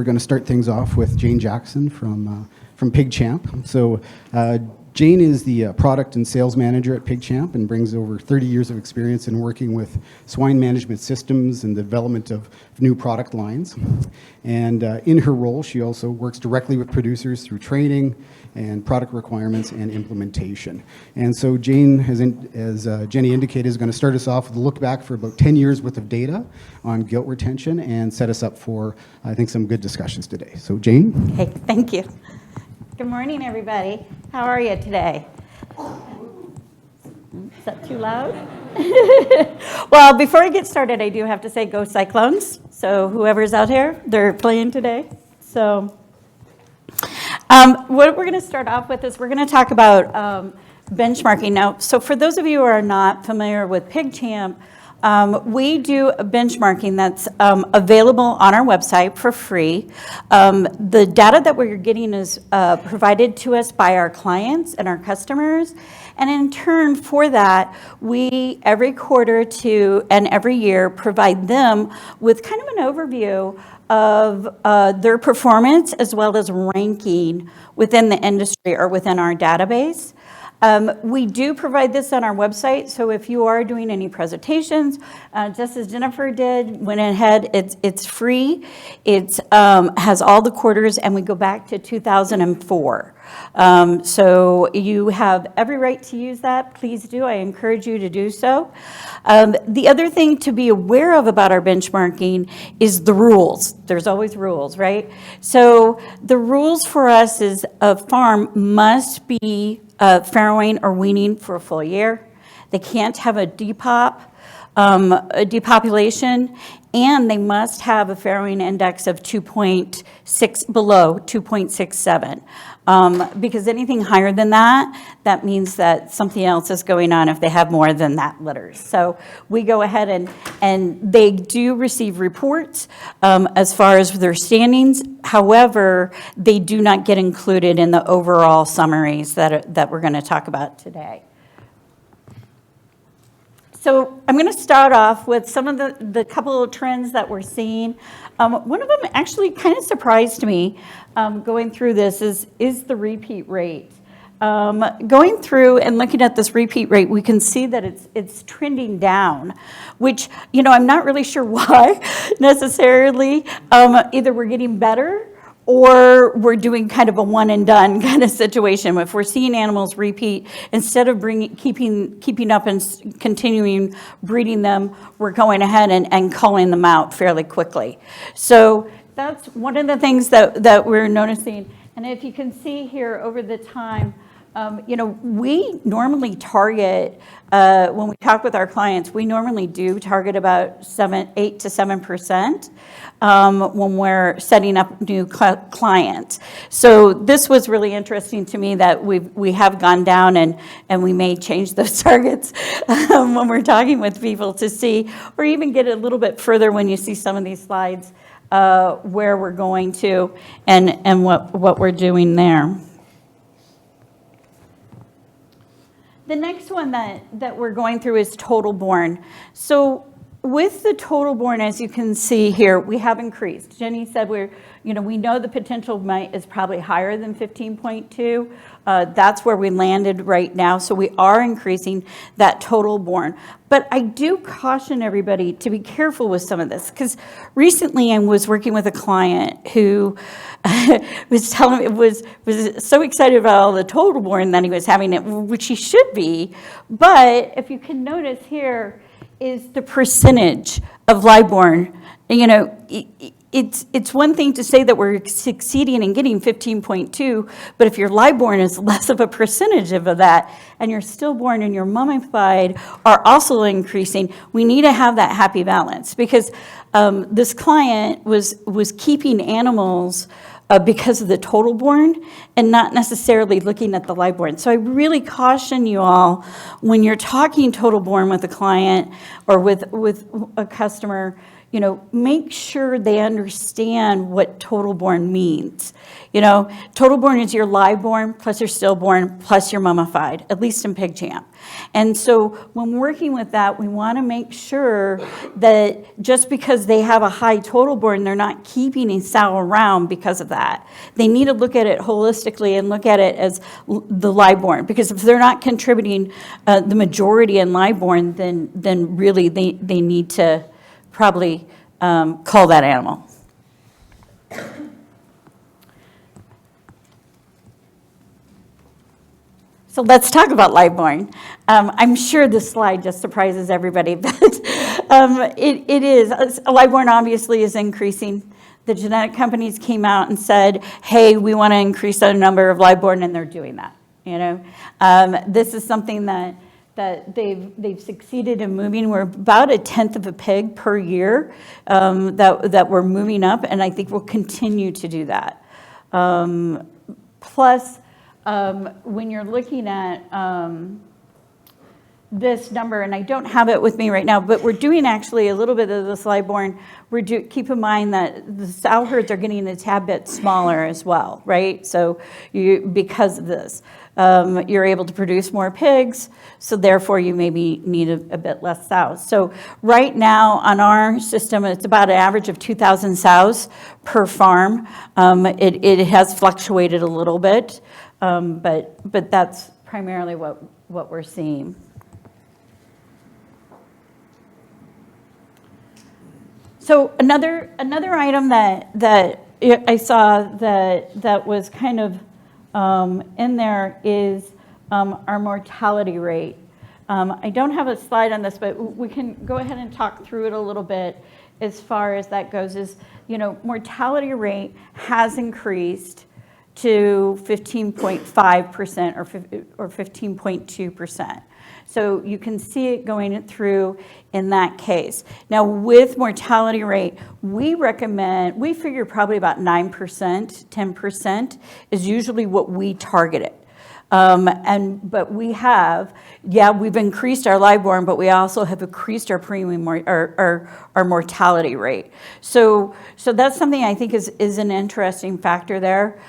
We're going to start things off with Jayne Jackson from PigCHAMP. So Jayne is the product and sales manager at PigCHAMP and brings over 30 years of experience in working with swine management systems and the development of new product lines. And in her role, she also works directly with producers through training and product requirements and implementation. And so Jayne, as Jenny indicated, is going to start us off with a look back for about 10 years worth of data on gilt retention and set us up for, I think, some good discussions today. So Jayne? Hey, thank you. Good morning, everybody. How are you today? Is that too loud? Well, before I get started, I do have to say go Cyclones. So whoever's out here, they're playing today. So what we're going to start off with is we're going to talk about benchmarking. Now, so for those of you who are not familiar with PigCHAMP, we do a benchmarking that's available on our website for free. The data that we're getting is provided to us by our clients and our customers. And in turn for that, we every quarter and every year provide them with kind of an overview of their performance as well as ranking within the industry or within our database. We do provide this on our website, so if you are doing any presentations, just as Jennifer did, went ahead, it's free. It has all the quarters, and we go back to 2004. So you have every right to use that. Please do. I encourage you to do so. The other thing to be aware of about our benchmarking is the rules. There's always rules, right? So the rules for us is a farm must be farrowing or weaning for a full year. They can't have a depopulation, and they must have a farrowing index of 2.6 below 2.67. Because anything higher than that, that means that something else is going on if they have more than that litters. So we go ahead and they do receive reports as far as their standings. However, they do not get included in the overall summaries that we're going to talk about today. So I'm going to start off with some of the couple of trends that we're seeing. One of them actually kind of surprised me going through this is the repeat rate. Going through and looking at this repeat rate, we can see that it's trending down, which, I'm not really sure why necessarily. Either we're getting better or we're doing kind of a one and done kind of situation. If we're seeing animals repeat, instead of keeping up and continuing breeding them, we're going ahead and culling them out fairly quickly. So that's one of the things that we're noticing. And if you can see here over the time, we normally target, when we talk with our clients, we normally do target about 8 to 7% when we're setting up new clients. So this was really interesting to me that we have gone down and we may change those targets when we're talking with people to see, or even get a little bit further when you see some of these slides where we're going to and what we're doing there. The next one that we're going through is total born. So with the total born, as you can see here, we have increased. Jenny said we know the potential is probably higher than 15.2. That's where we landed right now. So we are increasing that total born. But I do caution everybody to be careful with some of this, because recently I was working with a client who was telling me was so excited about all the total born that he was having it, which he should be. But if you can notice here is the percentage of live born. It's one thing to say that we're succeeding in getting 15.2, but if your live born is less of a percentage of that, and your stillborn and your mummified are also increasing, we need to have that happy balance, because this client was keeping animals because of the total born and not necessarily looking at the live born. So I really caution you all, when you're talking total born with a client or with a customer, make sure they understand what total born means. Total born is your live born plus your stillborn plus your mummified, at least in PigCHAMP. And so when working with that, we want to make sure that just because they have a high total born, they're not keeping a sow around because of that. They need to look at it holistically and look at it as the live born, because if they're not contributing the majority in live born, then really they need to probably call that animal. So let's talk about live born. I'm sure this slide just surprises everybody, but it is. Live born obviously is increasing. The genetic companies came out and said, hey, we want to increase the number of live born, and they're doing that. This is something that they've succeeded in moving. We're about 1/10 of a pig per year that we're moving up, and I think we'll continue to do that. Plus, when you're looking at this number, and I don't have it with me right now, but we're doing actually a little bit of this live born. Keep in mind that the sow herds are getting a tad bit smaller as well, right? So because of this, you're able to produce more pigs, so therefore you maybe need a bit less sows. So right now on our system, it's about an average of 2,000 sows per farm. It has fluctuated a little bit, but that's primarily what we're seeing. So another item that I saw that was kind of in there is our mortality rate. I don't have a slide on this, but we can go ahead and talk through it a little bit as far as that goes. Mortality rate has increased to 15.5% or 15.2%. So you can see it going through in that case. Now with mortality rate, we figure probably about 9%, 10% is usually what we target it. But we've increased our live born, but we also have increased our premium our mortality rate. So that's something I think is an interesting factor there.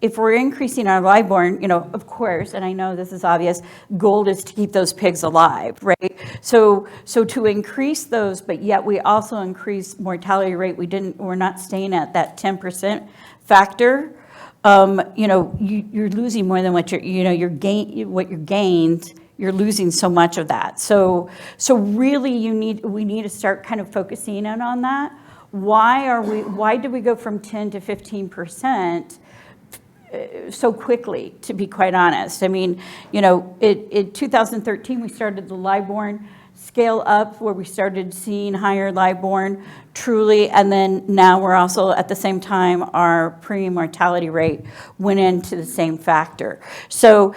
If we're increasing our live born, of course, and I know this is obvious, goal is to keep those pigs alive, right? So to increase those, but yet we also increase mortality rate. We're not staying at that 10% factor. You're losing more than what you gained. You're losing so much of that. So really, we need to start kind of focusing in on that. Why did we go from 10 to 15%? So quickly, to be quite honest. I mean, in 2013, we started the live born scale up where we started seeing higher live born truly, and then now we're also at the same time our premium mortality rate went into the same factor. So,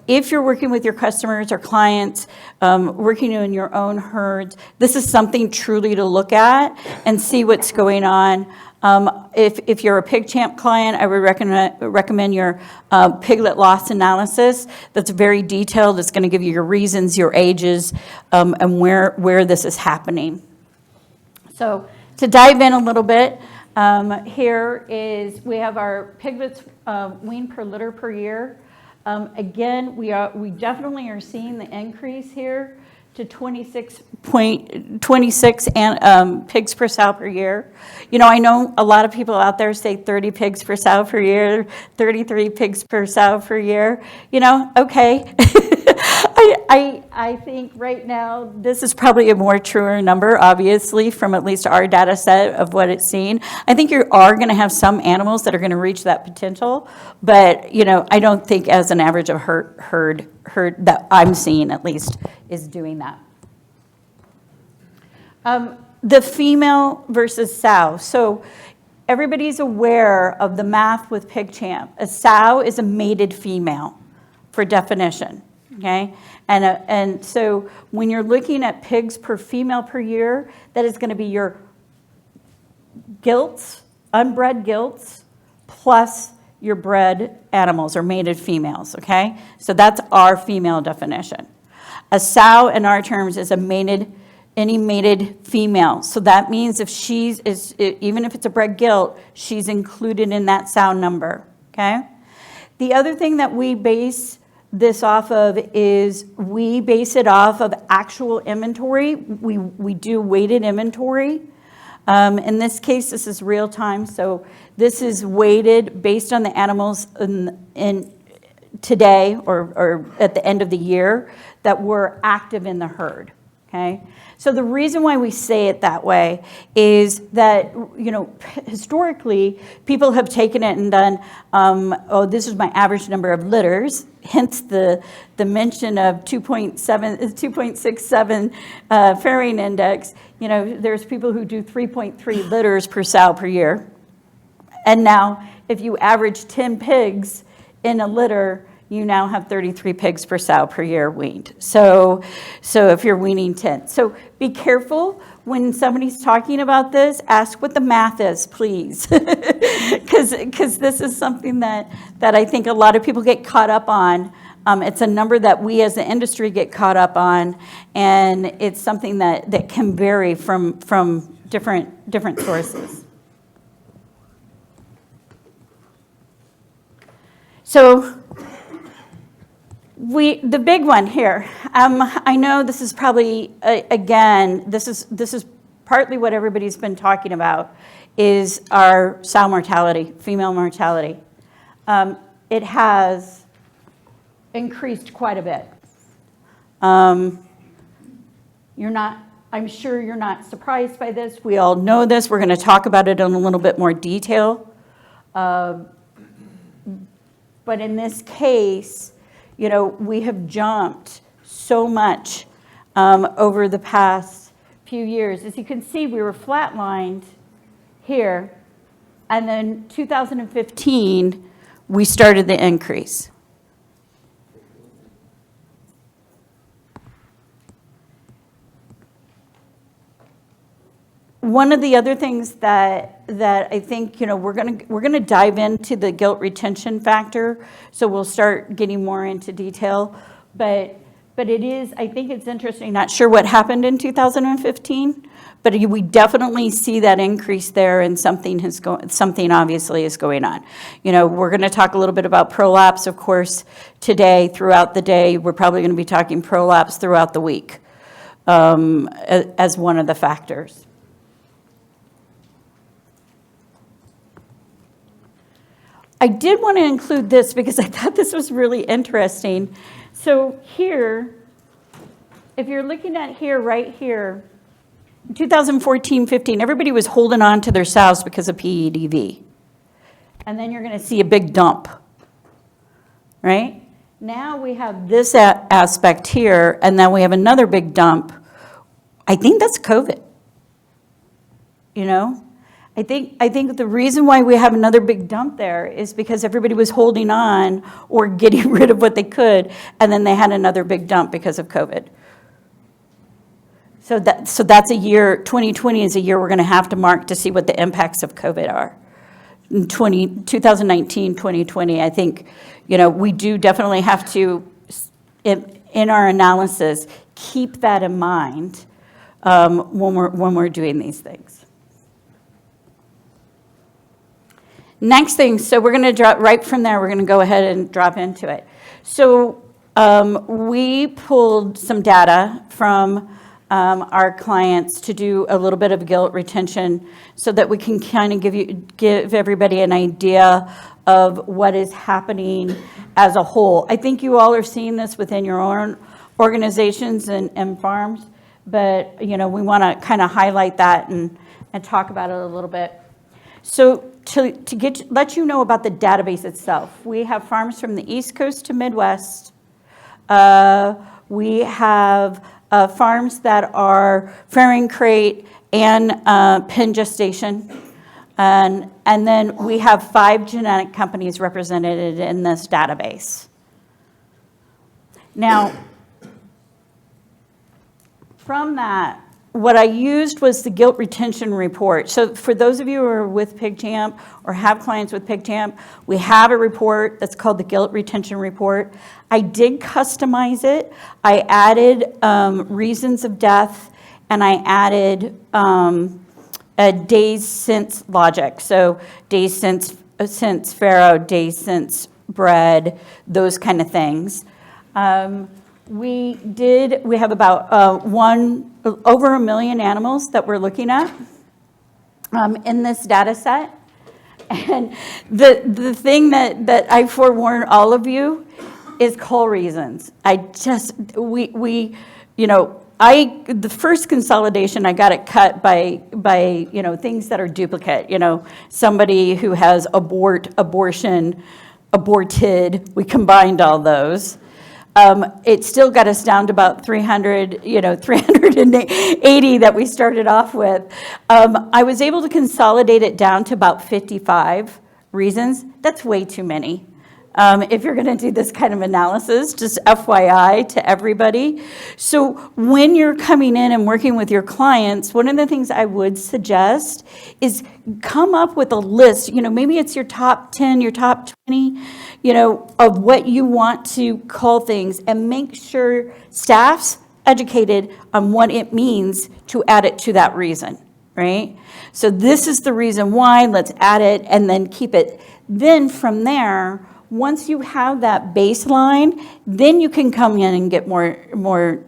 if you're working with your customers or clients, working in your own herds, this is something truly to look at and see what's going on. If you're a PigCHAMP client, I would recommend your piglet loss analysis. That's very detailed. It's going to give you your reasons, your ages, and where this is happening. So to dive in a little bit, here is we have our piglets weaned per litter per year. Again, we definitely are seeing the increase here to 26 pigs per sow per year. I know a lot of people out there say 30 pigs per sow per year, 33 pigs per sow per year. Okay. I think right now this is probably a more truer number, obviously, from at least our data set of what it's seen. I think you are going to have some animals that are going to reach that potential, but I don't think as an average of herd that I'm seeing at least is doing that. The female versus sow. So everybody's aware of the math with PigCHAMP. A sow is a mated female for definition, okay? And so when you're looking at pigs per female per year, that is going to be your gilts, unbred gilts, plus your bred animals or mated females, okay? So that's our female definition. A sow in our terms is a mated any mated female. So that means if even if it's a bred gilt, she's included in that sow number, okay? The other thing that we base this off of is we base it off of actual inventory. We do weighted inventory. In this case, this is real time, so this is weighted based on the animals in today or at the end of the year that were active in the herd, okay? So the reason why we say it that way is that, historically, people have taken it and done, this is my average number of litters, hence the mention of 2.67 farrowing index. There's people who do 3.3 litters per sow per year. And now, if you average 10 pigs in a litter, you now have 33 pigs per sow per year weaned. So if you're weaning 10. So be careful when somebody's talking about this, ask what the math is, please. Because this is something that I think a lot of people get caught up on. It's a number that we as an industry get caught up on, and it's something that can vary from different sources. So the big one here, I know this is probably, again, this is partly what everybody's been talking about, is our sow mortality, female mortality. It has increased quite a bit. I'm sure you're not surprised by this. We all know this. We're going to talk about it in a little bit more detail. But in this case, we have jumped so much over the past few years. As you can see, we were flatlined here, and then 2015, we started the increase. One of the other things that I think, we're gonna dive into the gilt retention factor, so we'll start getting more into detail. But it is, I think it's interesting. Not sure what happened in 2015, but we definitely see that increase there, and something obviously is going on. We're going to talk a little bit about prolapse, of course, today. Throughout the day, we're probably going to be talking prolapse throughout the week as one of the factors. I did want to include this because I thought this was really interesting. So here, if you're looking at here, right here, 2014-15, everybody was holding on to their sows because of PEDV. And then you're going to see a big dump, right? Now we have this aspect here, and then we have another big dump. I think that's COVID, I think the reason why we have another big dump there is because everybody was holding on or getting rid of what they could, and then they had another big dump because of COVID. So that's a year, 2020 is a year we're going to have to mark to see what the impacts of COVID are. In 2019, 2020, I think, we do definitely have to, in our analysis, keep that in mind when we're doing these things. Next thing, so we're going to drop right from there, we're going to go ahead and drop into it. So we pulled some data from our clients to do a little bit of gilt retention so that we can kind of give everybody an idea of what is happening as a whole. I think you all are seeing this within your own organizations and farms, but we want to kind of highlight that and talk about it a little bit. So to let you know about the database itself, we have farms from the East Coast to Midwest. We have farms that are farrowing crate and pen gestation. And then we have 5 genetic companies represented in this database. Now, from that, what I used was the gilt retention report. So for those of you who are with PigCHAMP or have clients with PigCHAMP, we have a report that's called the gilt retention report. I did customize it. I added reasons of death and I added a days since logic. So days since farrow, days since bred, those kind of things. We have about over 1 million animals that we're looking at in this data set. And the thing that I forewarn all of you is cull reasons. The first consolidation, I got it cut by things that are duplicate. Somebody who has abortion, aborted, we combined all those. It still got us down to about 380 that we started off with. I was able to consolidate it down to about 55 reasons. That's way too many. If you're going to do this kind of analysis, just FYI to everybody. So when you're coming in and working with your clients, one of the things I would suggest is come up with a list. Maybe it's your top 10, your top 20, of what you want to call things, and make sure staff's educated on what it means to add it to that reason, right? So this is the reason why, let's add it and then keep it. Then from there, once you have that baseline, then you can come in and get more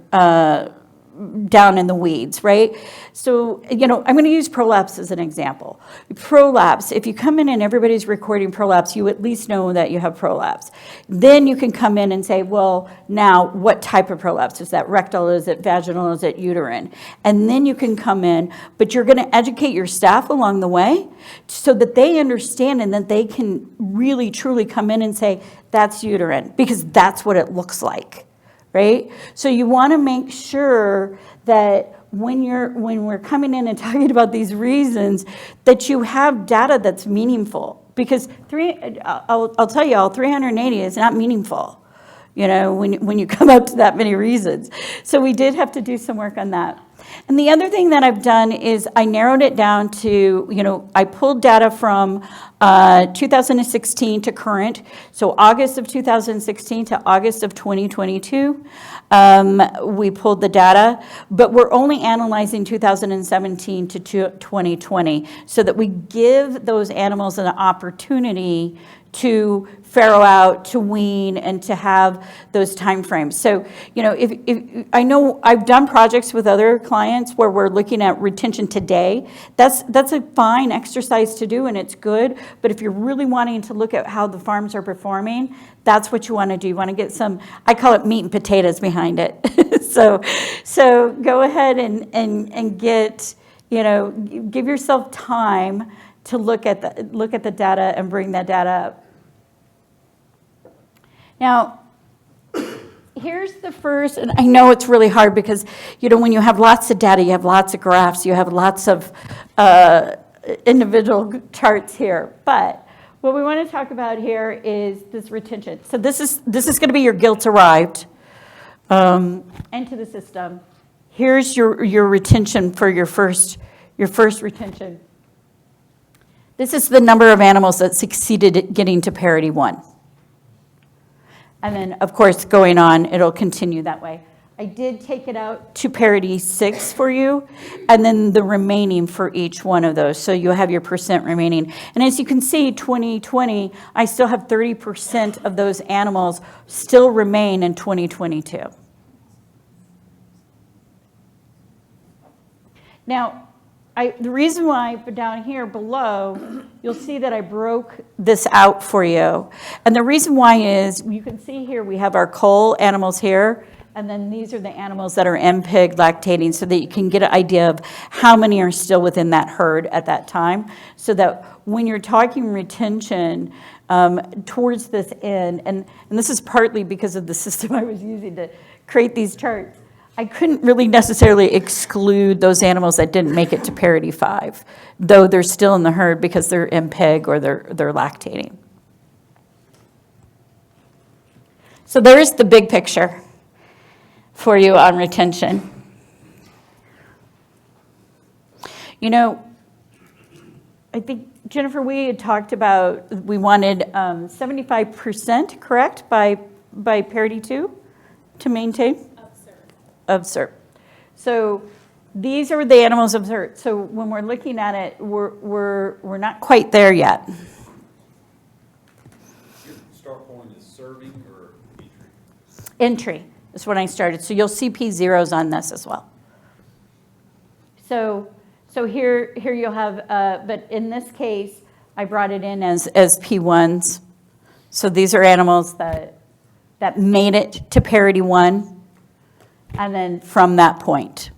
down in the weeds, right? So, I'm going to use prolapse as an example. Prolapse, if you come in and everybody's recording prolapse, you at least know that you have prolapse. Then you can come in and say, well, now what type of prolapse? Is that rectal? Is it vaginal? Is it uterine? And then you can come in, but you're going to educate your staff along the way so that they understand and that they can really, truly come in and say, that's uterine, because that's what it looks like. Right? So you want to make sure that when we're coming in and talking about these reasons, that you have data that's meaningful. Because I'll tell you all, 380 is not meaningful, when you come up to that many reasons. So we did have to do some work on that. And the other thing that I've done is I narrowed it down to, I pulled data from 2016 to current, so August of 2016 to August of 2022. We pulled the data, but we're only analyzing 2017 to 2020 so that we give those animals an opportunity to farrow out, to wean, and to have those time frames. So, if I know I've done projects with other clients where we're looking at retention today. That's a fine exercise to do, and it's good. But if you're really wanting to look at how the farms are performing, that's what you want to do. You want to get some, I call it meat and potatoes behind it. so go ahead and get, give yourself time to look at the data and bring that data up. Now, here's the first, and I know it's really hard because, when you have lots of data, you have lots of graphs, you have lots of individual charts here. But what we want to talk about here is this retention. So this is going to be your gilt arrived into the system. Here's your retention for your first retention. This is the number of animals that succeeded at getting to parity 1. And then, of course, going on, it'll continue that way. I did take it out to parity 6 for you, and then the remaining for each one of those. So you'll have your percent remaining. And as you can see, 2020, I still have 30% of those animals still remain in 2022. Now, the reason why down here below, you'll see that I broke this out for you. And the reason why is, you can see here we have our cull animals here, and then these are the animals that are MPIG lactating, so that you can get an idea of how many are still within that herd at that time, so that when you're talking retention towards this end, and this is partly because of the system I was using to create these charts, I couldn't really necessarily exclude those animals that didn't make it to parity 5, though they're still in the herd because they're MPEG or they're lactating. So there's the big picture for you on retention. I think, Jennifer, we had talked about we wanted 75%, correct, by parity 2 to maintain? Of SERP. So these are the animals observed. So when we're looking at it, we're not quite there yet. Your start point is serving or entry? Entry is when I started. So you'll see P0s on this as well. So here you'll have, but in this case, I brought it in as P1s. So these are animals that made it to parity 1, and then from that point.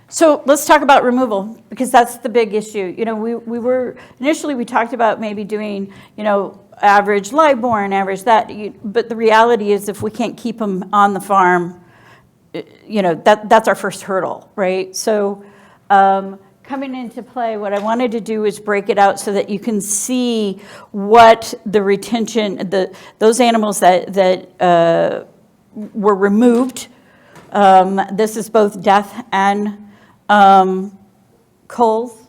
So let's talk about removal, because that's the big issue. You know, we were, initially we talked about maybe doing, you know, average live born, average that, but the reality is if we can't keep them on the farm, you know, that's our first hurdle, right? So coming into play, what I wanted to do is break it out so that you can see what the retention, those animals that were removed. This is both death and culls.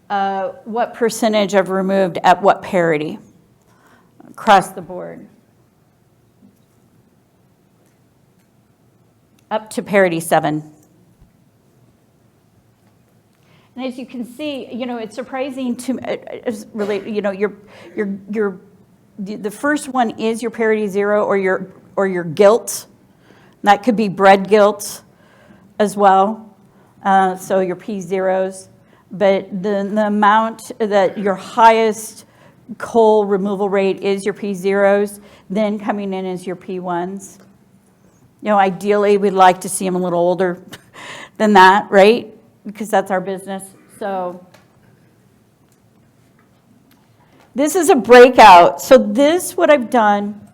What percentage of removed at what parity across the board? Up to parity 7. And as you can see, you know, it's surprising to relate, you know, the first one is your parity 0 or your gilt. That could be bred gilt as well. So your P0s. But the amount that your highest cull removal rate is your P0s, then coming in is your P1s. You know, ideally, we'd like to see them a little older than that, right? Because that's our business. So this is a breakout. So this, what I've done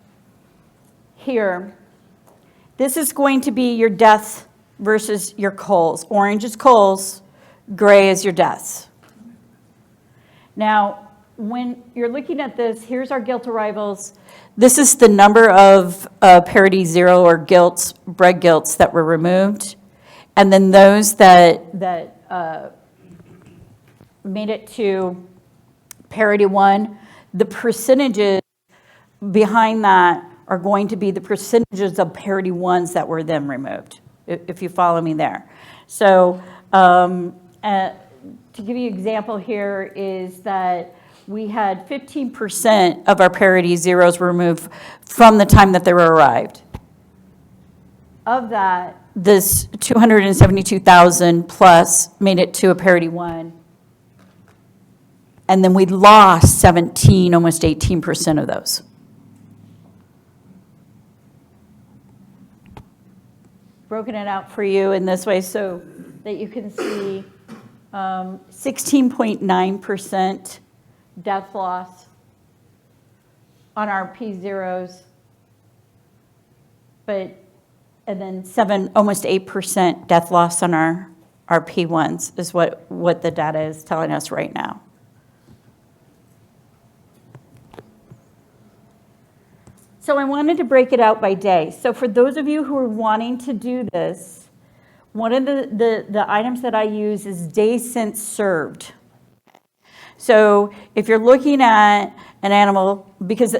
here, this is going to be your deaths versus your culls. Orange is culls, gray is your deaths. Now, when you're looking at this, here's our gilt arrivals. This is the number of parity 0 or gilts, bred gilts that were removed. And then those that made it to parity 1, the percentages behind that are going to be the percentages of parity 1s that were then removed, if you follow me there. So to give you an example here is that we had 15% of our parity 0s removed from the time that they were arrived. Of that, this 272,000 plus made it to a parity 1. And then we lost 17, almost 18% of those. Broken it out for you in this way so that you can see 16.9% death loss on our P0s, and then almost 8% death loss on our P1s is what the data is telling us right now. So I wanted to break it out by day. So for those of you who are wanting to do this, one of the items that I use is days since served. So if you're looking at an animal, because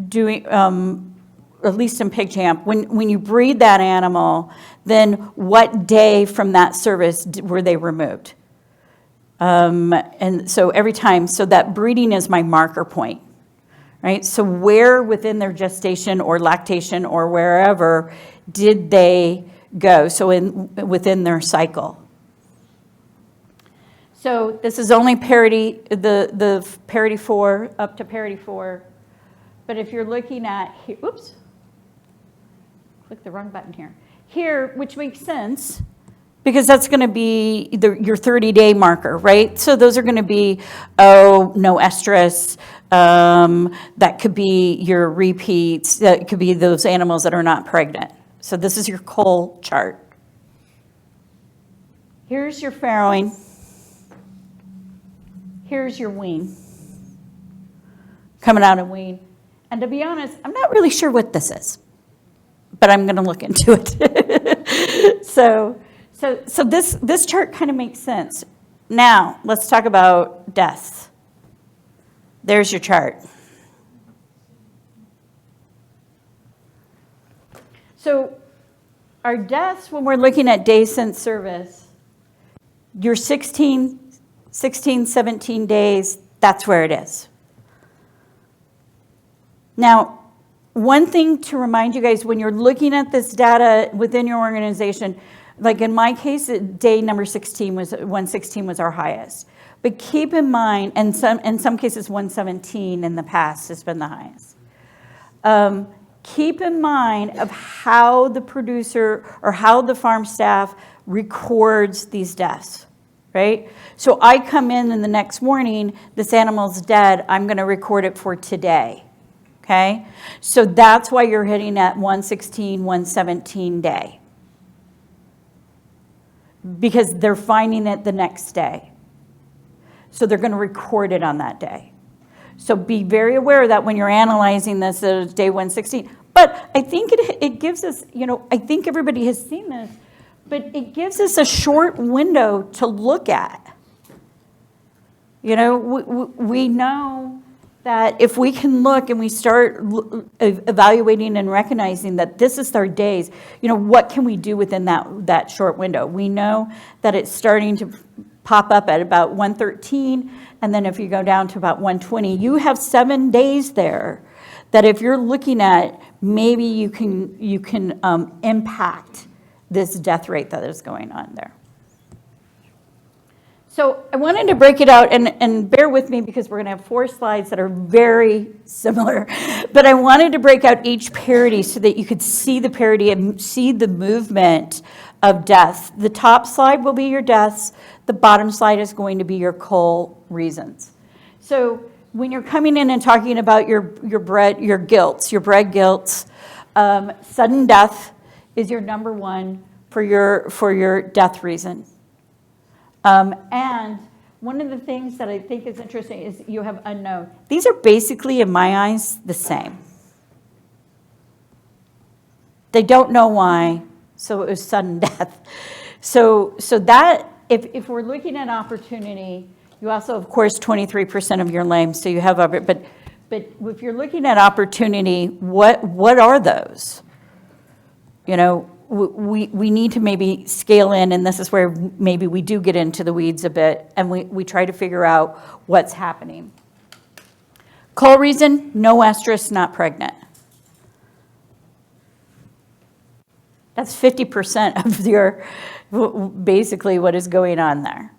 doing, at least in PigCHAMP, when you breed that animal, then what day from that service were they removed? And so every time, so that breeding is my marker point, right? So where within their gestation or lactation or wherever did they go? So within their cycle. So this is only parity, the parity 4, up to parity 4. But if you're looking at here, oops, click the wrong button here. Here, which makes sense, because that's going to be your 30-day marker, right? So those are going to be, no estrus. That could be your repeats. That could be those animals that are not pregnant. So this is your cull chart. Here's your farrowing. Here's your wean. Coming out of wean. And to be honest, I'm not really sure what this is, but I'm going to look into it. So this chart kind of makes sense. Now, let's talk about deaths. There's your chart. So our deaths, when we're looking at days since service, your 16, 17 days, that's where it is. Now, one thing to remind you guys, when you're looking at this data within your organization, like in my case, day number 116 was our highest. But keep in mind, and in some cases 117 in the past has been the highest. Keep in mind of how the producer or how the farm staff records these deaths, right? So I come in the next morning, this animal's dead, I'm going to record it for today, okay? So that's why you're hitting at 116, 117 day. Because they're finding it the next day. So they're going to record it on that day. So be very aware that when you're analyzing this as day 116. But I think it gives us, I think everybody has seen this, but it gives us a short window to look at. We know that if we can look and we start evaluating and recognizing that this is our days, what can we do within that short window? We know that it's starting to pop up at about 113, and then if you go down to about 120, you have 7 days there that if you're looking at, maybe you can impact this death rate that is going on there. So I wanted to break it out, and bear with me because we're going to have 4 slides that are very similar. But I wanted to break out each parity so that you could see the parity and see the movement of deaths. The top slide will be your deaths. The bottom slide is going to be your cull reasons. So when you're coming in and talking about your bread gilts, sudden death is your number one for your death reason. And one of the things that I think is interesting is you have unknown. These are basically, in my eyes, the same. They don't know why, so it was sudden death. So that, if we're looking at opportunity, you also, of course, 23% of your lame, so you have, but if you're looking at opportunity, what are those? We need to maybe scale in, and this is where maybe we do get into the weeds a bit, and we try to figure out what's happening. Cull reason, no estrus, not pregnant. That's 50% of your, basically what is going on there.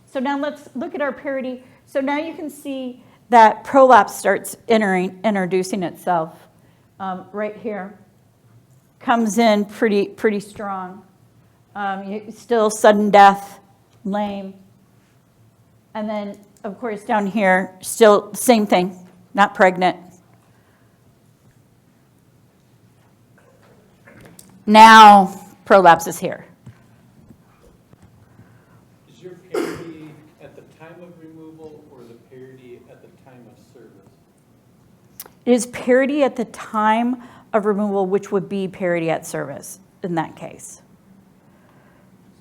So now let's look at our parity. So now you can see that prolapse starts introducing itself. Right here, comes in pretty strong. Still sudden death, lame. And then, of course, down here, still same thing, not pregnant. Now, prolapse is here. Is your parity at the time of removal or the parity at the time of service? It is parity at the time of removal, which would be parity at service in that case.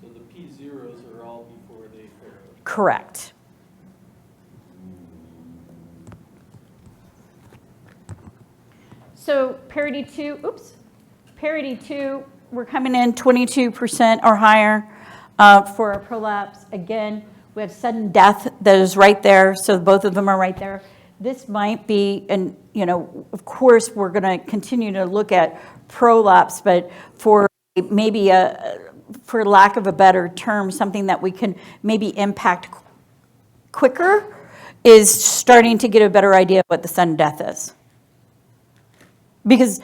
So the P0s are all before they farrowed. Correct. So parity 2, we're coming in 22% or higher for a prolapse. Again, we have sudden death that is right there, so both of them are right there. This might be, and of course, we're going to continue to look at prolapse, but for maybe for lack of a better term, something that we can maybe impact quicker is starting to get a better idea of what the sudden death is. Because,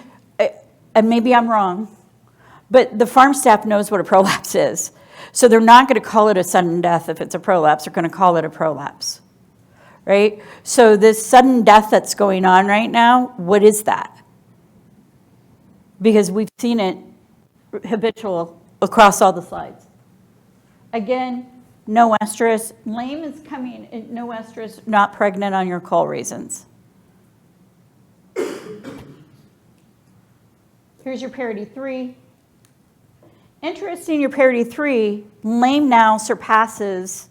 and maybe I'm wrong, but the farm staff knows what a prolapse is. So they're not going to call it a sudden death if it's a prolapse. They're going to call it a prolapse. Right? So this sudden death that's going on right now, what is that? Because we've seen it habitual across all the slides. Again, no estrus. Lame is coming, no estrus, not pregnant on your cull reasons. Here's your parity 3. Interesting, your parity 3, lame now surpasses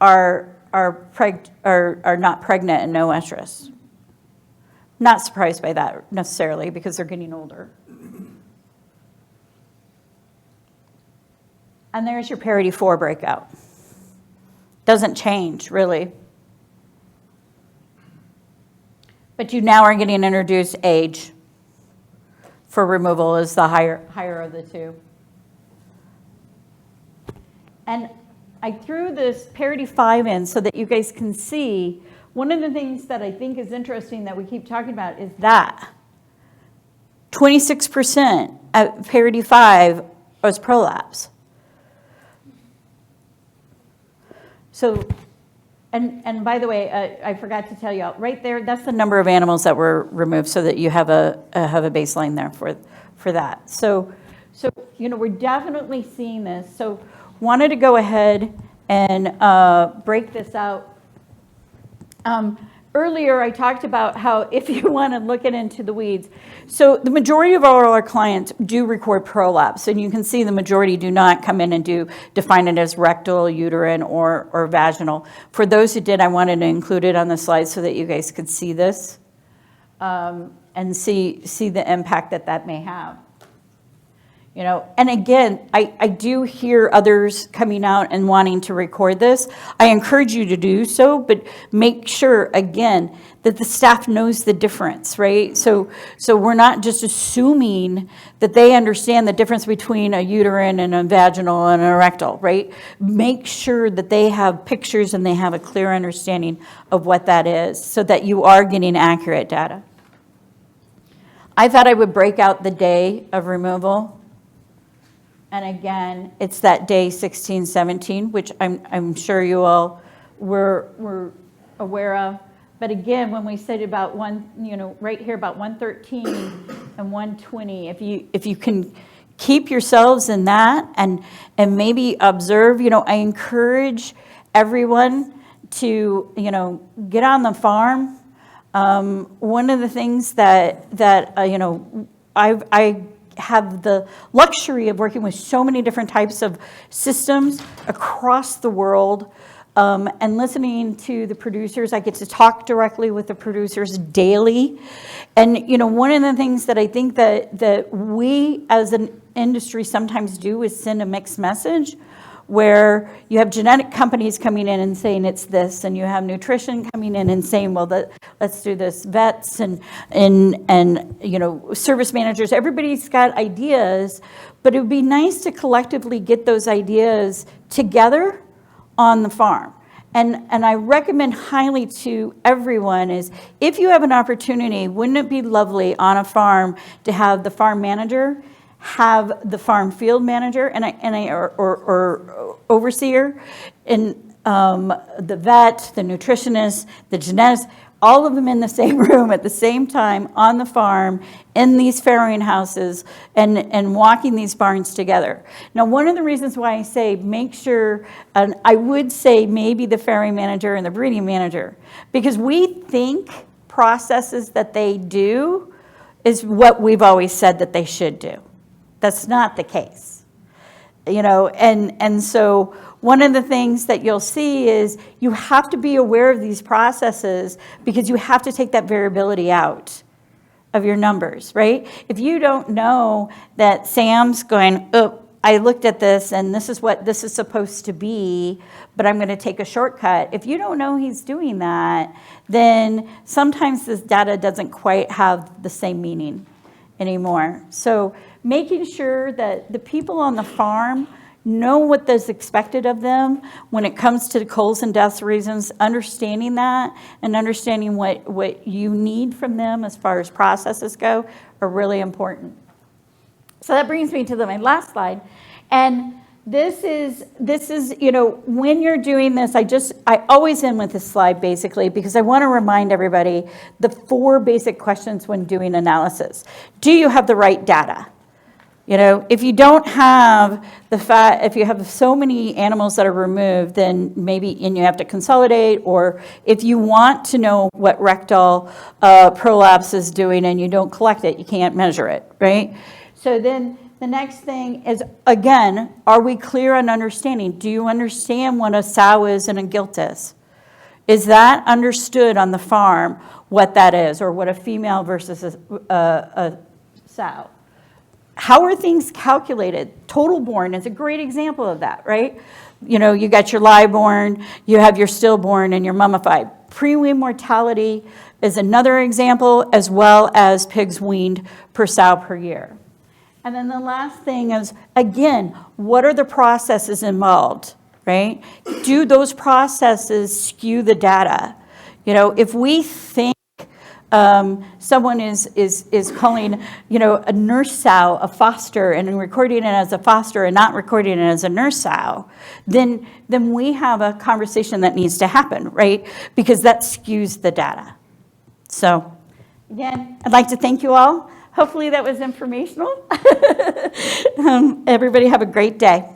are not pregnant and no estrus. Not surprised by that necessarily because they're getting older. And there's your parity 4 breakout. Doesn't change, really. But you now are getting introduced age for removal is the higher of the two. And I threw this parity 5 in so that you guys can see one of the things that I think is interesting that we keep talking about is that 26% at parity 5 was prolapse. So, and by the way, I forgot to tell you, right there, that's the number of animals that were removed so that you have a baseline there for that. So, you know, we're definitely seeing this. So wanted to go ahead and break this out. Earlier, I talked about how if you want to look into the weeds, so the majority of all our clients do record prolapse, and you can see the majority do not come in and define it as rectal, uterine, or vaginal. For those who did, I wanted to include it on the slide so that you guys could see this and see the impact that may have. You know, and again, I do hear others coming out and wanting to record this. I encourage you to do so, but make sure, again, that the staff knows the difference, right? So we're not just assuming that they understand the difference between a uterine and a vaginal and a rectal, right? Make sure that they have pictures and they have a clear understanding of what that is so that you are getting accurate data. I thought I would break out the day of removal. And again, it's that day 16, 17, which I'm sure you all were aware of. But again, when we said about right here about 113 and 120, if you can keep yourselves in that and maybe observe, I encourage everyone to, get on the farm. One of the things that I have the luxury of working with so many different types of systems across the world and listening to the producers. I get to talk directly with the producers daily. And, one of the things that I think that we as an industry sometimes do is send a mixed message where you have genetic companies coming in and saying it's this, and you have nutrition coming in and saying, well, let's do this. Vets and service managers, everybody's got ideas, but it would be nice to collectively get those ideas together on the farm. And I recommend highly to everyone is if you have an opportunity, wouldn't it be lovely on a farm to have the farm manager have the farm field manager or overseer, and the vet, the nutritionist, the geneticist, all of them in the same room at the same time on the farm in these farrowing houses and walking these barns together. Now, one of the reasons why I say make sure, and I would say maybe the farrowing manager and the breeding manager, because we think processes that they do is what we've always said that they should do. That's not the case, and so one of the things that you'll see is you have to be aware of these processes because you have to take that variability out of your numbers, right? If you don't know that Sam's going, oh, I looked at this and this is what this is supposed to be, but I'm going to take a shortcut. If you don't know he's doing that, then sometimes this data doesn't quite have the same meaning anymore. So making sure that the people on the farm know what is expected of them when it comes to culls and deaths reasons, understanding that and understanding what you need from them as far as processes go are really important. So that brings me to my last slide. And this is when you're doing this, I always end with this slide basically because I want to remind everybody the 4 basic questions when doing analysis. Do you have the right data? If you don't have if you have so many animals that are removed, then maybe, and you have to consolidate, or if you want to know what rectal prolapse is doing and you don't collect it, you can't measure it, right? So then the next thing is, again, are we clear on understanding? Do you understand what a sow is and a gilt is? Is that understood on the farm? what that is, or what a female versus a sow. How are things calculated? Total born is a great example of that, right? You know, you got your live born, you have your stillborn, and your mummified. Pre-wean mortality is another example, as well as pigs weaned per sow per year. And then the last thing is, again, what are the processes involved, right? Do those processes skew the data? You know, if we think someone is calling, you know, a nurse sow a foster and recording it as a foster and not recording it as a nurse sow, then we have a conversation that needs to happen, right? Because that skews the data. So, again, I'd like to thank you all. Hopefully that was informational. Everybody have a great day.